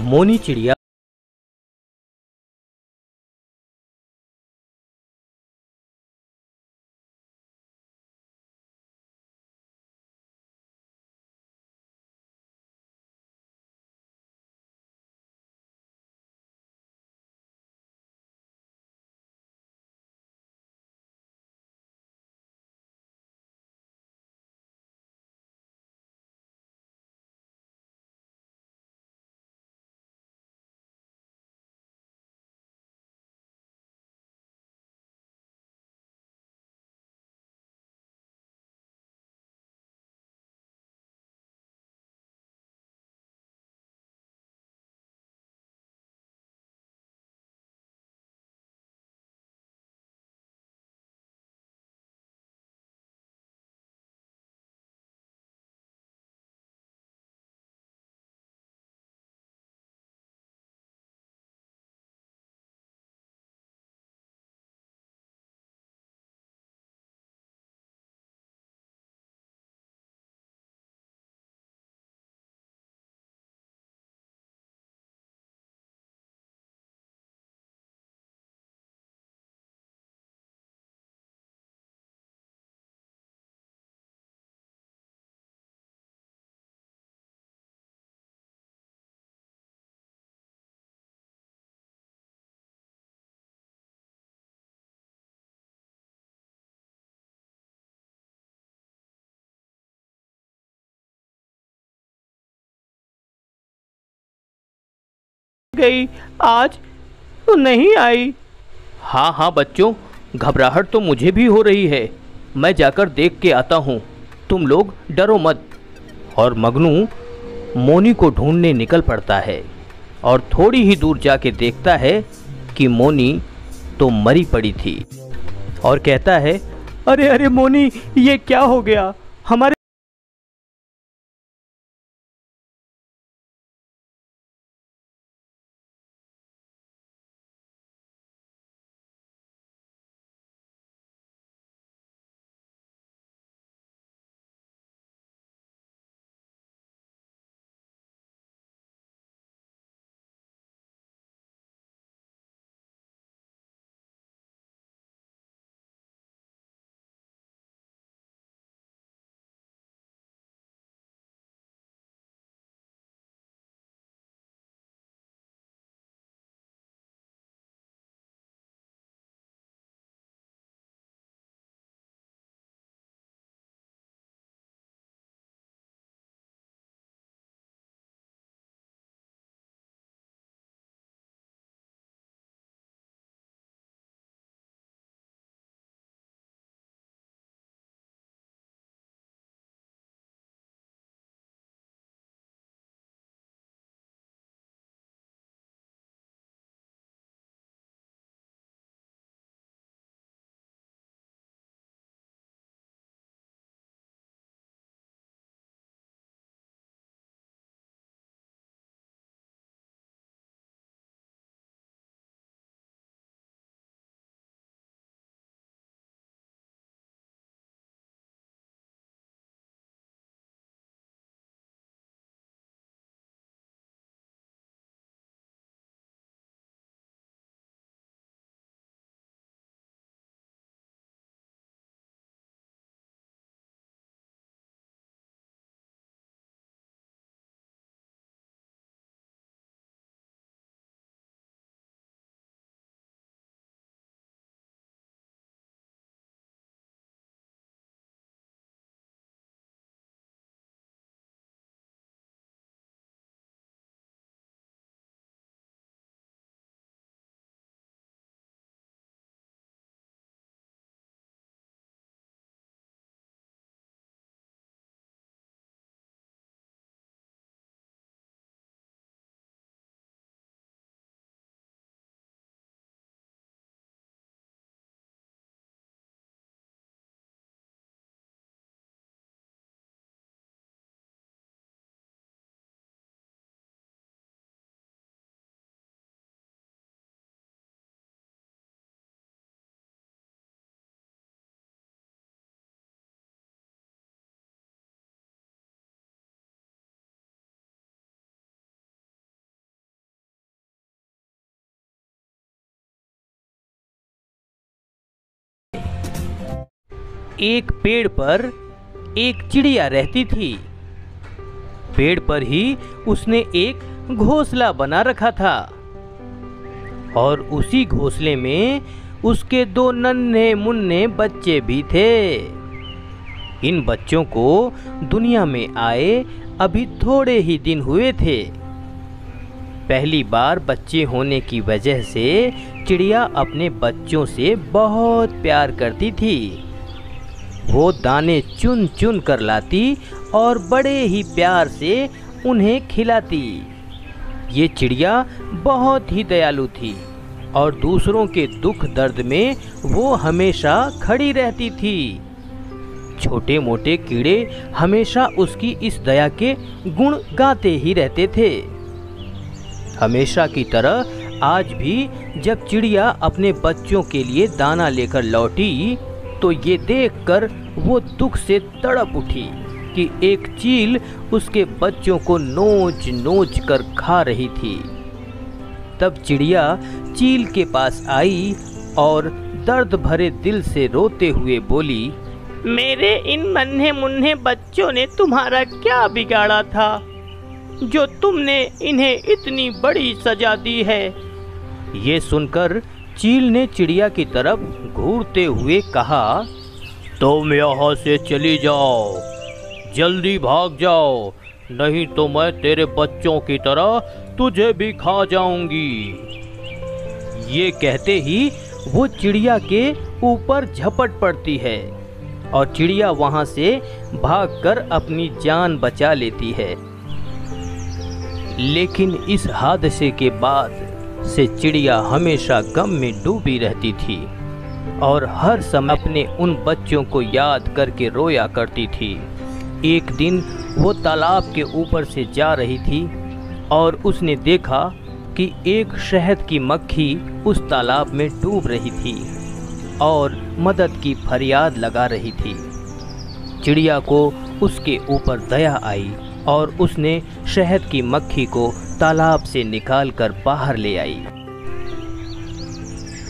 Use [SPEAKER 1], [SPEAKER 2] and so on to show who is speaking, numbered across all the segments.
[SPEAKER 1] मोनी चिड़िया गई, आज तो नहीं आई। हाँ हाँ बच्चों, घबराहट तो मुझे भी हो रही है। मैं जाकर देख के आता हूँ, तुम लोग डरो मत। और मगनू मोनी को ढूंढने निकल पड़ता है और थोड़ी ही दूर जाके देखता है कि मोनी तो मरी पड़ी थी और कहता है, अरे अरे मोनी, ये क्या हो गया हमारे एक पेड़ पर एक चिड़िया रहती थी। पेड़ पर ही उसने एक घोंसला बना रखा था और उसी घोंसले में उसके 2 नन्हे मुन्ने बच्चे भी थे। इन बच्चों को दुनिया में आए अभी थोड़े ही दिन हुए थे। पहली बार बच्चे होने की वजह से चिड़िया अपने बच्चों से बहुत प्यार करती थी। वो दाने चुन चुन कर लाती और बड़े ही प्यार से उन्हें खिलाती। ये चिड़िया बहुत ही दयालु थी और दूसरों के दुख दर्द में वो हमेशा खड़ी रहती थी। छोटे मोटे कीड़े हमेशा उसकी इस दया के गुण गाते ही रहते थे। हमेशा की तरह आज भी जब चिड़िया अपने बच्चों के लिए दाना लेकर लौटी तो ये देखकर वो दुख से तड़प उठी कि एक चील उसके बच्चों को नोच नोच कर खा रही थी। तब चिड़िया चील के पास आई और दर्द भरे दिल से रोते हुए बोली, मेरे इन नन्हे मुन्ने बच्चों ने तुम्हारा क्या बिगाड़ा था जो तुमने इन्हें इतनी बड़ी सजा दी है। ये सुनकर चील ने चिड़िया की तरफ घूरते हुए कहा, तुम यहाँ से चली जाओ, जल्दी भाग जाओ, नहीं तो मैं तेरे बच्चों की तरह तुझे भी खा जाऊंगी। ये कहते ही वो चिड़िया के ऊपर झपट पड़ती है और चिड़िया वहां से भागकर अपनी जान बचा लेती है। लेकिन इस हादसे के बाद से चिड़िया हमेशा गम में डूबी रहती थी और हर समय अपने उन बच्चों को याद करके रोया करती थी। एक दिन वो तालाब के ऊपर से जा रही थी और उसने देखा कि एक शहद की मक्खी उस तालाब में डूब रही थी और मदद की फरियाद लगा रही थी। चिड़िया को उसके ऊपर दया आई और उसने शहद की मक्खी को तालाब से निकालकर बाहर ले आई।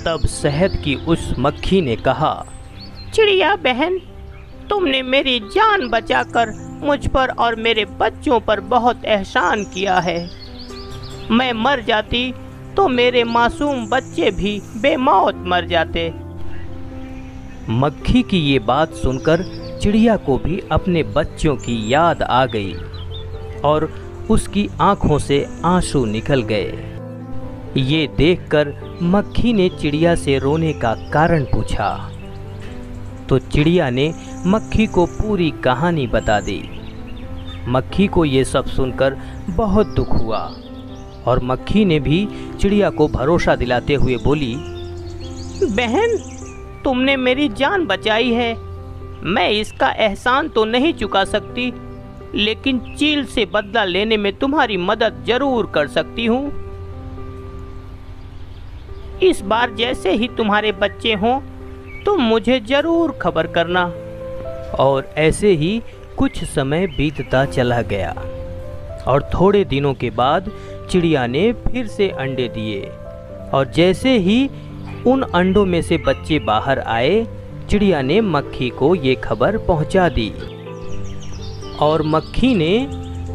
[SPEAKER 1] तब शहद की उस मक्खी ने कहा, चिड़िया बहन, तुमने मेरी जान बचाकर मुझ पर और मेरे बच्चों पर बहुत एहसान किया है। मैं मर जाती तो मेरे मासूम बच्चे भी बेमौत मर जाते। मक्खी की ये बात सुनकर चिड़िया को भी अपने बच्चों की याद आ गई और उसकी आंखों से आंसू निकल गए। ये देखकर मक्खी ने चिड़िया से रोने का कारण पूछा तो चिड़िया ने मक्खी को पूरी कहानी बता दी। मक्खी को ये सब सुनकर बहुत दुख हुआ और मक्खी ने भी चिड़िया को भरोसा दिलाते हुए बोली, बहन, तुमने मेरी जान बचाई है। मैं इसका एहसान तो नहीं चुका सकती, लेकिन चील से बदला लेने में तुम्हारी मदद जरूर कर सकती हूँ। इस बार जैसे ही तुम्हारे बच्चे हों तुम मुझे जरूर खबर करना। और ऐसे ही कुछ समय बीतता चला गया और थोड़े दिनों के बाद चिड़िया ने फिर से अंडे दिए और जैसे ही उन अंडों में से बच्चे बाहर आए, चिड़िया ने मक्खी को ये खबर पहुंचा दी और मक्खी ने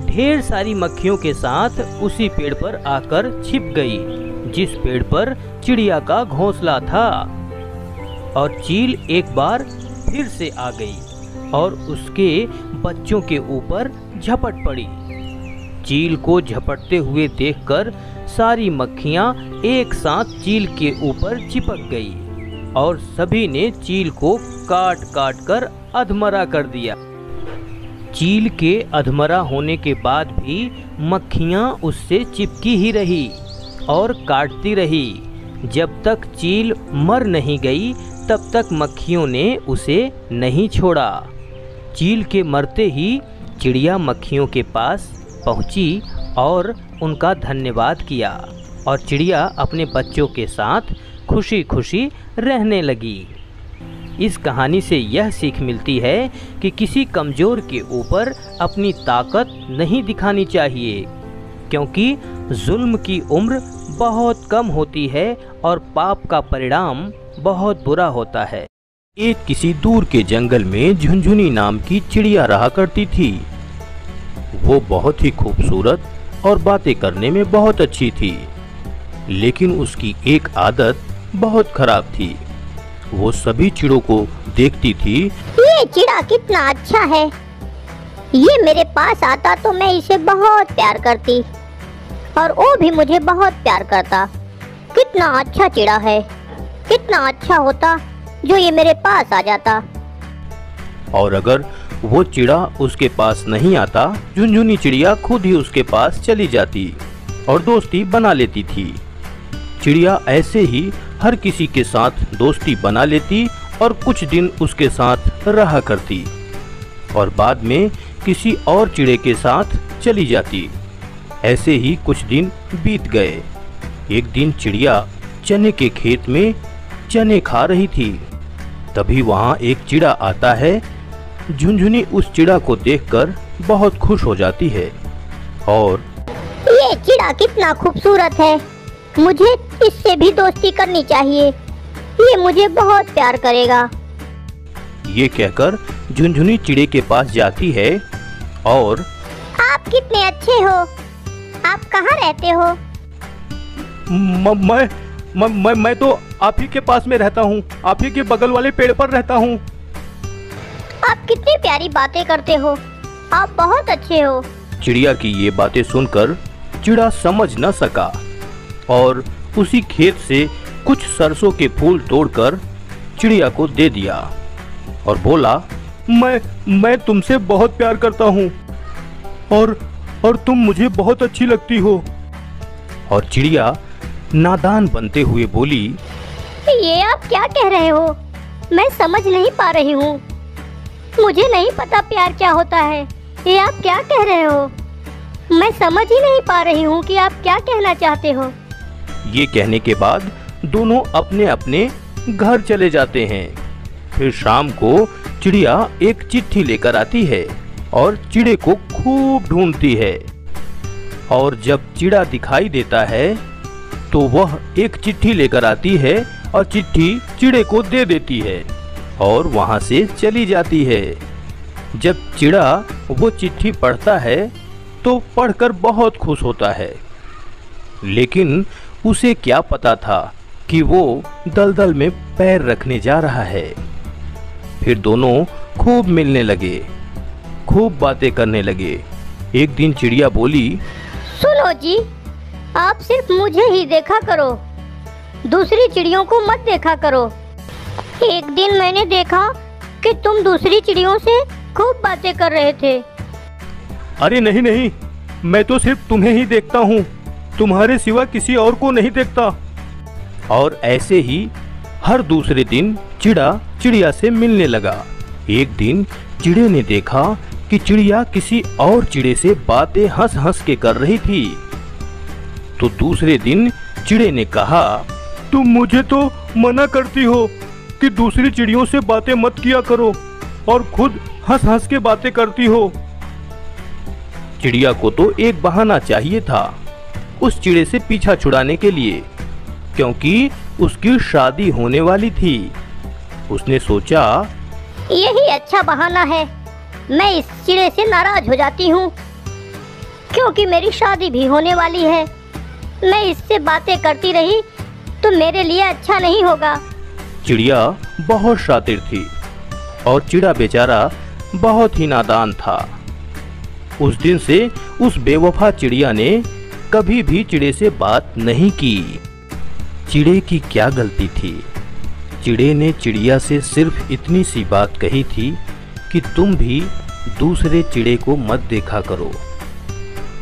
[SPEAKER 1] ढेर सारी मक्खियों के साथ उसी पेड़ पर आकर छिप गई जिस पेड़ पर चिड़िया का घोंसला था। और चील एक बार फिर से आ गई और उसके बच्चों के ऊपर झपट पड़ी। चील को झपटते हुए देखकर सारी मक्खियां एक साथ चील के ऊपर चिपक गई और सभी ने चील को काट काट कर अधमरा कर दिया। चील के अधमरा होने के बाद भी मक्खियां उससे चिपकी ही रही और काटती रही। जब तक चील मर नहीं गई तब तक मक्खियों ने उसे नहीं छोड़ा। चील के मरते ही चिड़िया मक्खियों के पास पहुंची और उनका धन्यवाद किया और चिड़िया अपने बच्चों के साथ खुशी खुशी रहने लगी। इस कहानी से यह सीख मिलती है कि किसी कमज़ोर के ऊपर अपनी ताकत नहीं दिखानी चाहिए, क्योंकि जुल्म की उम्र बहुत कम होती है और पाप का परिणाम बहुत बुरा होता है। एक किसी दूर के जंगल में झुनझुनी नाम की चिड़िया रहा करती थी। वो बहुत ही खूबसूरत और बातें करने में बहुत अच्छी थी, लेकिन उसकी एक आदत बहुत खराब थी। वो सभी चिड़ों को देखती थी।
[SPEAKER 2] ये चिड़ा कितना अच्छा है, ये मेरे पास आता तो मैं इसे बहुत प्यार करती और वो भी मुझे बहुत प्यार करता। कितना अच्छा चिड़ा है, कितना अच्छा होता जो ये मेरे पास आ जाता।
[SPEAKER 1] और अगर वो चिड़ा उसके पास नहीं आता, झुनझुनी चिड़िया खुद ही उसके पास चली जाती और दोस्ती बना लेती थी। चिड़िया ऐसे ही हर किसी के साथ दोस्ती बना लेती और कुछ दिन उसके साथ रहा करती और बाद में किसी और चिड़े के साथ चली जाती। ऐसे ही कुछ दिन बीत गए। एक दिन चिड़िया चने के खेत में चने खा रही थी। तभी वहाँ एक चिड़ा आता है। झुनझुनी उस चिड़ा को देखकर बहुत खुश हो जाती है और
[SPEAKER 2] ये चिड़ा कितना खूबसूरत है, मुझे इससे भी दोस्ती करनी चाहिए, ये मुझे बहुत प्यार करेगा।
[SPEAKER 1] ये कहकर झुनझुनी चिड़े के पास जाती है और
[SPEAKER 2] आप कितने अच्छे हो, आप कहाँ रहते हो?
[SPEAKER 3] मैं तो आप ही के पास में रहता हूँ, आप ही के बगल वाले पेड़ पर रहता हूँ।
[SPEAKER 2] आप कितनी प्यारी बातें करते हो, आप बहुत अच्छे हो।
[SPEAKER 1] चिड़िया की ये बातें सुनकर चिड़ा समझ न सका और उसी खेत से कुछ सरसों के फूल तोड़कर चिड़िया को दे दिया और बोला,
[SPEAKER 3] मैं तुमसे बहुत प्यार करता हूँ और तुम मुझे बहुत अच्छी लगती हो।
[SPEAKER 1] और चिड़िया नादान बनते हुए बोली,
[SPEAKER 2] ये आप क्या कह रहे हो, मैं समझ नहीं पा रही हूँ, मुझे नहीं पता प्यार क्या होता है। ये आप क्या कह रहे हो, मैं समझ ही नहीं पा रही हूँ कि आप क्या कहना चाहते हो।
[SPEAKER 1] ये कहने के बाद दोनों अपने अपने घर चले जाते हैं। फिर शाम को चिड़िया एक चिट्ठी लेकर आती है और चिड़े को खूब ढूंढती है और जब चिड़ा दिखाई देता है तो वह एक चिट्ठी लेकर आती है और चिट्ठी चिड़े को दे देती है और वहां से चली जाती है। जब चिड़ा वो चिट्ठी पढ़ता है तो पढ़कर बहुत खुश होता है, लेकिन उसे क्या पता था कि वो दलदल में पैर रखने जा रहा है। फिर दोनों खूब मिलने लगे, खूब बातें करने लगे। एक दिन चिड़िया बोली,
[SPEAKER 2] सुनो जी, आप सिर्फ मुझे ही देखा करो, दूसरी चिड़ियों को मत देखा करो। एक दिन मैंने देखा कि तुम दूसरी चिड़ियों से खूब बातें कर रहे थे।
[SPEAKER 3] अरे नहीं, मैं तो सिर्फ तुम्हें ही देखता हूँ, तुम्हारे सिवा किसी और को नहीं देखता।
[SPEAKER 1] और ऐसे ही हर दूसरे दिन चिड़ा चिड़िया से मिलने लगा। एक दिन चिड़े ने देखा कि चिड़िया किसी और चिड़े से बातें हंस हंस के कर रही थी। तो दूसरे दिन चिड़े ने कहा,
[SPEAKER 3] तुम मुझे तो मना करती हो कि दूसरी चिड़ियों से बातें मत किया करो और खुद हंस हंस के बातें करती हो।
[SPEAKER 1] चिड़िया को तो एक बहाना चाहिए था उस चिड़े से पीछा छुड़ाने के लिए, क्योंकि उसकी शादी होने वाली थी। उसने सोचा,
[SPEAKER 2] यही अच्छा बहाना है, मैं इस चिड़े से नाराज हो जाती हूँ क्योंकि मेरी शादी भी होने वाली है। मैं इससे बातें करती रही तो मेरे लिए अच्छा नहीं होगा।
[SPEAKER 1] चिड़िया बहुत शातिर थी और चिड़ा बेचारा बहुत ही नादान था। उस दिन से उस बेवफा चिड़िया ने कभी भी चिड़े से बात नहीं की। चिड़े की क्या गलती थी? चिड़े ने चिड़िया से सिर्फ इतनी सी बात कही थी कि तुम भी दूसरे चिड़े को मत देखा करो।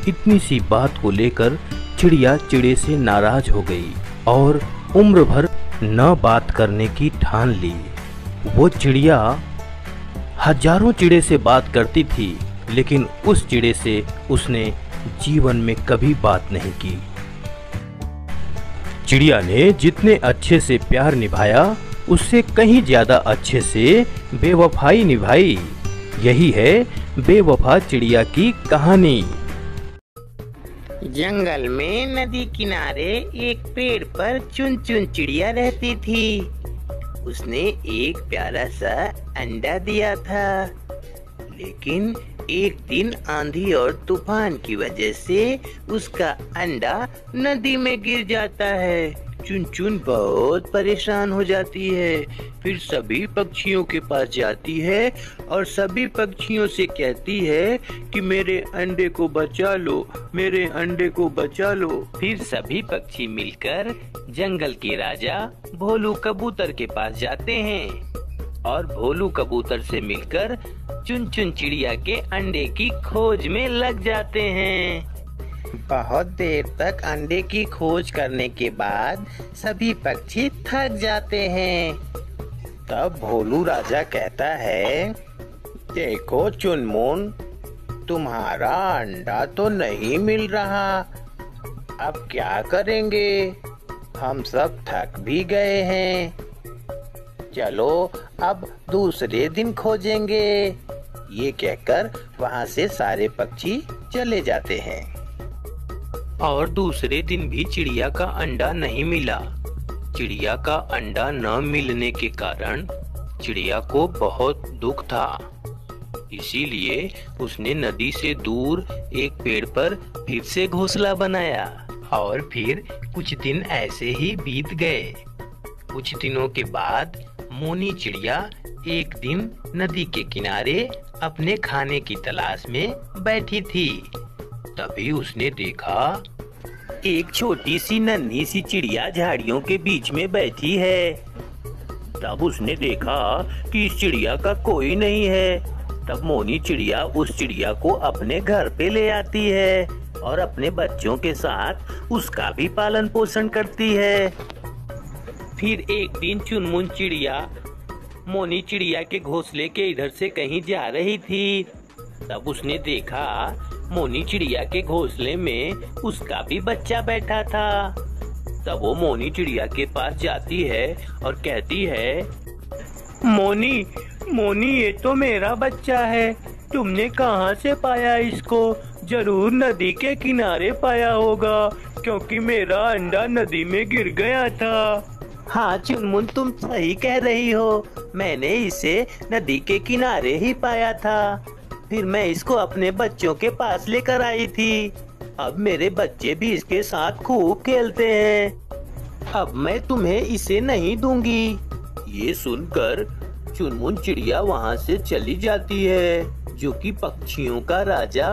[SPEAKER 1] इतनी सी बात को लेकर चिड़िया चिड़े से नाराज हो गई और उम्र भर न बात करने की ठान ली। वो चिड़िया हजारों चिड़े से बात करती थी, लेकिन उस चिड़े से उसने जीवन में कभी बात नहीं की। चिड़िया ने जितने अच्छे से प्यार निभाया, उससे कहीं ज्यादा अच्छे से बेवफाई निभाई। यही है बेवफा चिड़िया की कहानी।
[SPEAKER 4] जंगल में नदी किनारे एक पेड़ पर चुन चुन चिड़िया रहती थी। उसने एक प्यारा सा अंडा दिया था, लेकिन एक दिन आंधी और तूफान की वजह से उसका अंडा नदी में गिर जाता है। चुनचुन बहुत परेशान हो जाती है। फिर सभी पक्षियों के पास जाती है और सभी पक्षियों से कहती है कि मेरे अंडे को बचा लो, मेरे अंडे को बचा लो। फिर सभी पक्षी मिलकर जंगल के राजा भोलू कबूतर के पास जाते हैं और भोलू कबूतर से मिलकर चुनचुन चिड़िया के अंडे की खोज में लग जाते हैं। बहुत देर तक अंडे की खोज करने के बाद सभी पक्षी थक जाते हैं। तब भोलू राजा कहता है, देखो चुनमुन, तुम्हारा अंडा तो नहीं मिल रहा, अब क्या करेंगे? हम सब थक भी गए हैं। चलो अब दूसरे दिन खोजेंगे। ये कहकर वहाँ से सारे पक्षी चले जाते हैं। और दूसरे दिन भी चिड़िया का अंडा नहीं मिला। चिड़िया का अंडा न मिलने के कारण चिड़िया को बहुत दुख था। इसीलिए उसने नदी से दूर एक पेड़ पर फिर से घोंसला बनाया और फिर कुछ दिन ऐसे ही बीत गए। कुछ दिनों के बाद मोनी चिड़िया एक दिन नदी के किनारे अपने खाने की तलाश में बैठी थी। तभी उसने देखा एक छोटी सी नन्ही सी चिड़िया झाड़ियों के बीच में बैठी है। तब उसने देखा कि इस चिड़िया का कोई नहीं है। तब मोनी चिड़िया उस चिड़िया को अपने घर पे ले आती है और अपने बच्चों के साथ उसका भी पालन पोषण करती है। फिर एक दिन चुनमुन चिड़िया मोनी चिड़िया के घोंसले के इधर से कहीं जा रही थी। तब उसने देखा मोनी चिड़िया के घोंसले में उसका भी बच्चा बैठा था। तब वो मोनी चिड़िया के पास जाती है और कहती है, मोनी मोनी, ये तो मेरा बच्चा है, तुमने कहाँ से पाया इसको? जरूर नदी के किनारे पाया होगा, क्योंकि मेरा अंडा नदी में गिर गया था। हाँ चुनमुन, तुम सही कह रही हो, मैंने इसे नदी के किनारे ही पाया था। फिर मैं इसको अपने बच्चों के पास लेकर आई थी। अब मेरे बच्चे भी इसके साथ खूब खेलते हैं। अब मैं तुम्हें इसे नहीं दूंगी। ये सुनकर चुनमुन चिड़िया वहाँ से चली जाती है। जो कि पक्षियों का राजा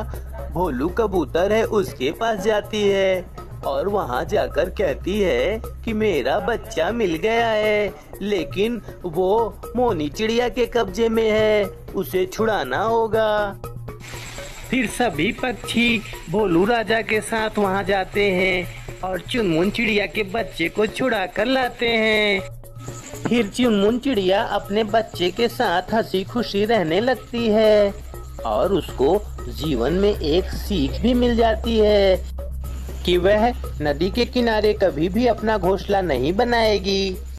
[SPEAKER 4] भोलू कबूतर है, उसके पास जाती है और वहाँ जाकर कहती है कि मेरा बच्चा मिल गया है, लेकिन वो मोनी चिड़िया के कब्जे में है, उसे छुड़ाना होगा। फिर सभी पक्षी भोलू राजा के साथ वहाँ जाते हैं और चुनमुन चिड़िया के बच्चे को छुड़ा कर लाते हैं। फिर चुनमुन चिड़िया अपने बच्चे के साथ हंसी खुशी रहने लगती है और उसको जीवन में एक सीख भी मिल जाती है कि वह नदी के किनारे कभी भी अपना घोंसला नहीं बनाएगी।